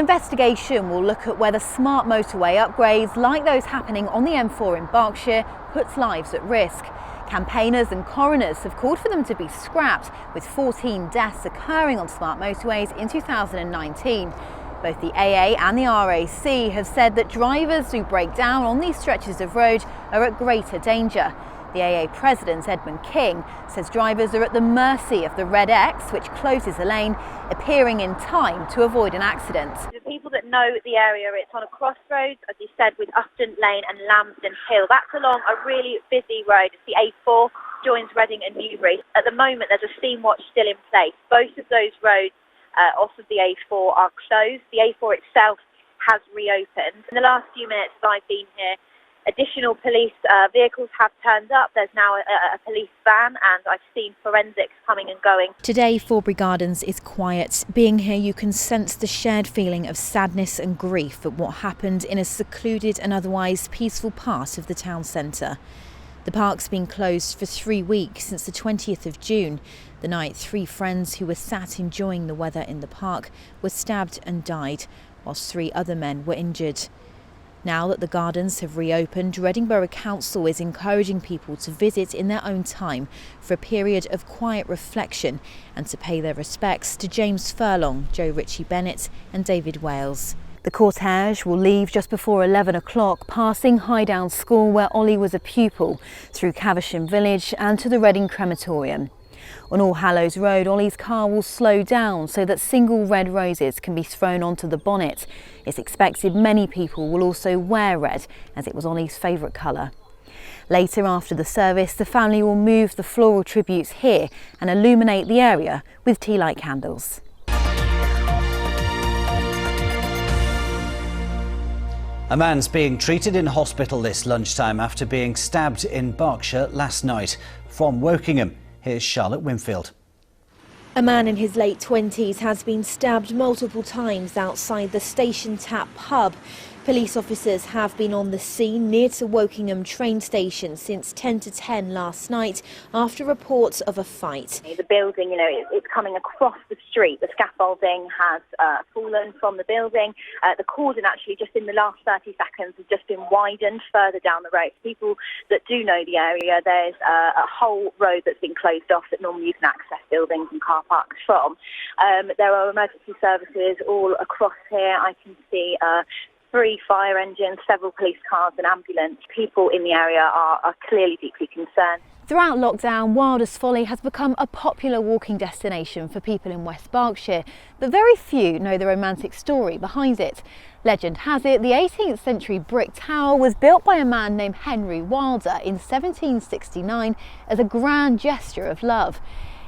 investigation will look at whether smart motorway upgrades like those happening on the M4 in Berkshire puts lives at risk. Campaigners and coroners have called for them to be scrapped, with 14 deaths occurring on smart motorways in 2019. Both the AA and the RAC have said that drivers who break down on these stretches of road are at greater danger. The AA president, Edmund King, says drivers are at the mercy of the red X, which closes a lane, appearing in time to avoid an accident. The people that know the area, it's on a crossroads, as you said, with Upton Lane and Lambton Hill. That's along a really busy road. It's the A4, joins Reading and Newbury. At the moment, there's a steam watch still in place. Both of those roads off of the A4 are closed. The A4 itself has reopened. In the last few minutes that I've been here, additional police vehicles have turned up. There's now a police van, and I've seen forensics coming and going. Today, Forbury Gardens is quiet. Being here, you can sense the shared feeling of sadness and grief at what happened in a secluded and otherwise peaceful part of the town centre. The park's been closed for 3 weeks since the 20th of June, the night 3 friends who were sat enjoying the weather in the park were stabbed and died, whilst 3 other men were injured. Now that the gardens have reopened, Reading Borough Council is encouraging people to visit in their own time for a period of quiet reflection and to pay their respects to James Furlong, Joe Ritchie Bennett and David Wales. The cortège will leave just before 11 o'clock, passing Highdown School where Ollie was a pupil, through Caversham Village and to the Reading Crematorium. On All Hallows Road, Ollie's car will slow down so that single red roses can be thrown onto the bonnet. It's expected many people will also wear red, as it was Ollie's favourite colour. Later, after the service, the family will move the floral tributes here and illuminate the area with tea light candles. A man's being treated in hospital this lunchtime after being stabbed in Berkshire last night. From Wokingham, here's Charlotte Winfield. A man in his late 20s has been stabbed multiple times outside the Station Tap pub. Police officers have been on the scene near to Wokingham train station since 10 to 10 last night after reports of a fight. The building, it's coming across the street. The scaffolding has fallen from the building. The cordon actually just in the last 30 seconds has just been widened further down the road. People that do know the area, there's a whole road that's been closed off that normally you can access buildings and car parks from. There are emergency services all across here. I can see 3 fire engines, several police cars, an ambulance. People in the area are clearly deeply concerned. Throughout lockdown, Wilder's Folly has become a popular walking destination for people in West Berkshire, but very few know the romantic story behind it. Legend has it the 18th century brick tower was built by a man named Henry Wilder in 1769 as a grand gesture of love.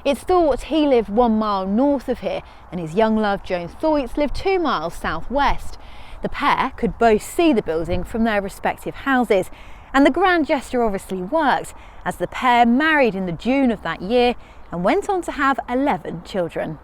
It's thought he lived 1 mile north of here, and his young love Joan Thwaites lived 2 miles southwest. The pair could both see the building from their respective houses, and the grand gesture obviously worked, as the pair married in the June of that year and went on to have 11 children.